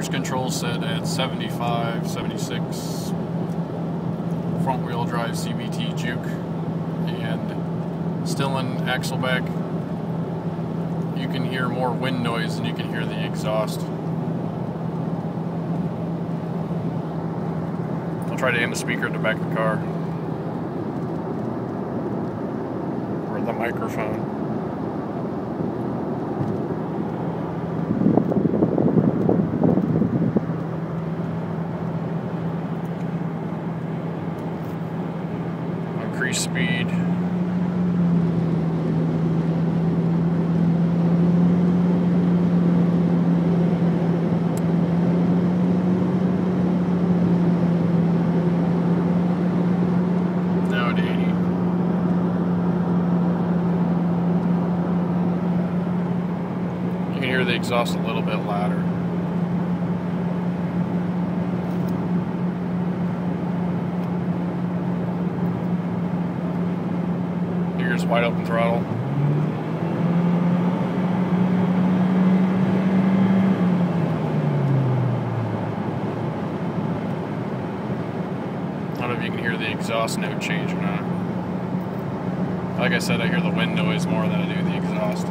cruise control set at 75, 76, front wheel drive CVT Juke, and Stillen Axleback. You can hear more wind noise than you can hear the exhaust. I'll try to aim the speaker at the back of the car, or the microphone. Increase speed. Now at 80. You can hear the exhaust a little bit louder. Here's wide open throttle. I don't know if you can hear the exhaust note change or not. Like I said, I hear the wind noise more than I do the exhaust.